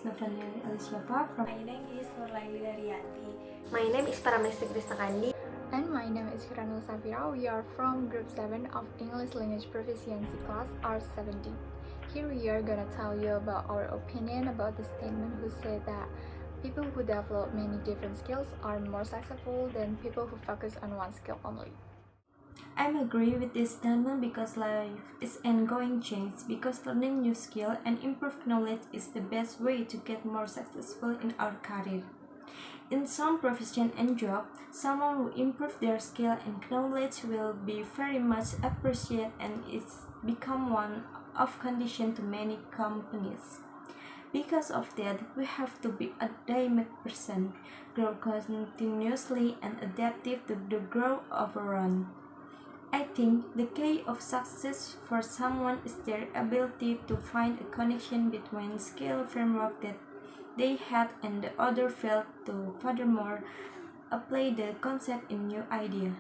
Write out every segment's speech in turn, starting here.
is Nathaniel Elishava from. My name is Nurlaili Daryati. My name is Paramesri Krisnakandi. And my name is Hiranul Safira. We are from Group 7 of English Language Proficiency class R70. Here we are gonna tell you about our opinion about the statement who said that people who develop many different skills are more successful than people who focus on one skill only. I agree with this statement because life is ongoing change, because learning new skill and improved knowledge is the best way to get more successful in our career. In some profession and job, someone who improve their skill and knowledge will be very much appreciated, and it's become one of condition to many companies. Because of that, we have to be a dynamic person, grow continuously and adaptive to the growth around. I think the key of success for someone is their ability to find a connection between skill framework that they had and the other failed to furthermore apply the concept in new idea.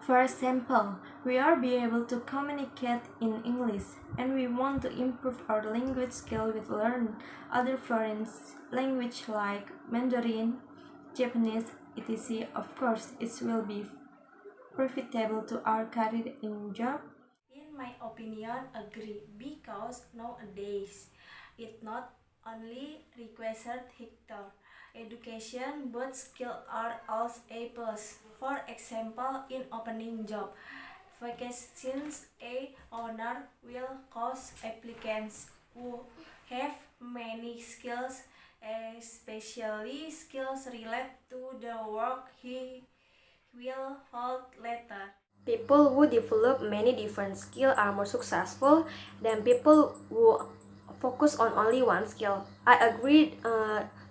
For example, we are be able to communicate in English and we want to improve our language skill with learn other foreign language like Mandarin, Japanese, etc. Of course, it will be profitable to our career in job. In my opinion, agree because nowadays it not only requires hectare education but skill are also a plus. For example, in opening job vacancies, a owner will cause applicants who have many skills, especially skills related to the work he will hold later. People who develop many different skills are more successful than people who focus on only one skill. I agree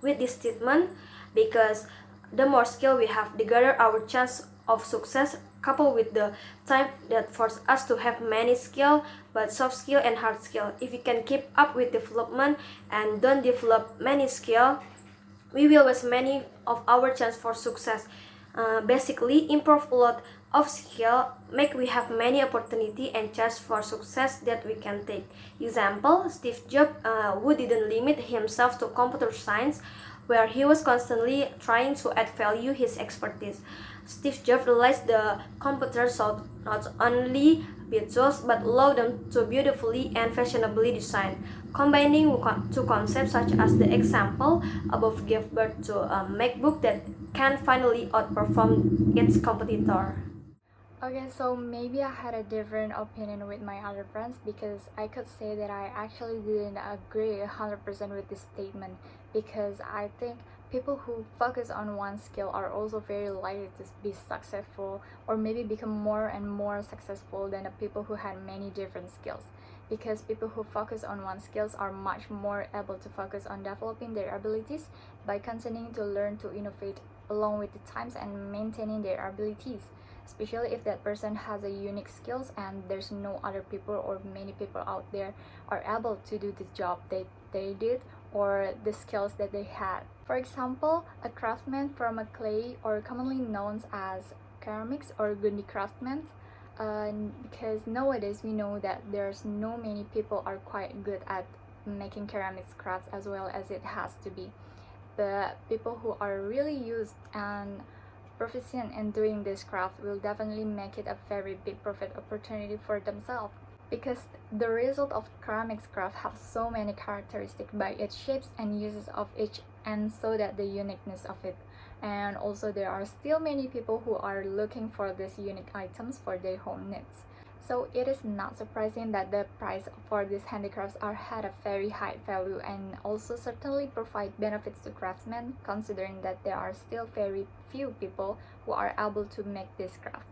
with this statement because the more skill we have, the greater our chance of success, coupled with the time that forces us to have many skill, but soft skill and hard skill. If we can keep up with development and don't develop many skill, we will waste many of our chance for success. Basically, improve a lot of skill make we have many opportunity and chance for success that we can take. Example, Steve Jobs, who didn't limit himself to computer science, where he was constantly trying to add value his expertise. Steve Jobs realized the computer should not only be tools but allow them to beautifully and fashionably design. Combining two concepts such as the example above gave birth to a MacBook that can finally outperform its competitor. Okay, so maybe I had a different opinion with my other friends because I could say that I actually didn't agree 100% with this statement, because I think people who focus on one skill are also very likely to be successful or maybe become more and more successful than the people who had many different skills, because people who focus on one skills are much more able to focus on developing their abilities by continuing to learn to innovate along with the times and maintaining their abilities, especially if that person has a unique skills and there's no other people or many people out there are able to do the job they did or the skills that they had. For example, a craftsman from a clay, or commonly known as ceramics or gundi craftsmen, because nowadays we know that there's no many people are quite good at making ceramics crafts as well as it has to be, but people who are really used and proficient in doing this craft will definitely make it a very big profit opportunity for themselves, because the result of ceramics craft have so many characteristics by its shapes and uses of each, and so that the uniqueness of it. And also there are still many people who are looking for these unique items for their home needs. So it is not surprising that the price for these handicrafts are had a very high value, and also certainly provide benefits to craftsmen, considering that there are still very few people who are able to make these crafts.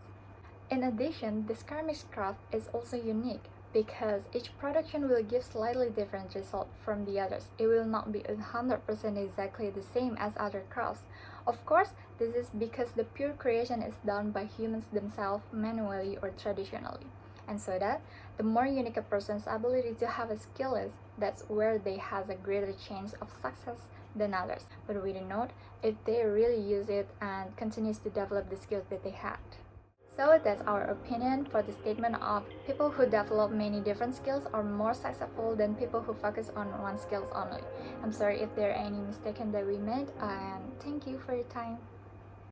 In addition, this ceramics craft is also unique because each production will give slightly different result from the others. It will not be 100% exactly the same as other crafts. Of course, this is because the pure creation is done by humans themselves manually or traditionally. And so that the more unique a person's ability to have a skill is, that's where they has a greater chance of success than others. But we don't know if they really use it and continues to develop the skills that they had. So that's our opinion for the statement of people who develop many different skills are more successful than people who focus on one skills only. I'm sorry if there are any mistaken that we made, and thank you for your time.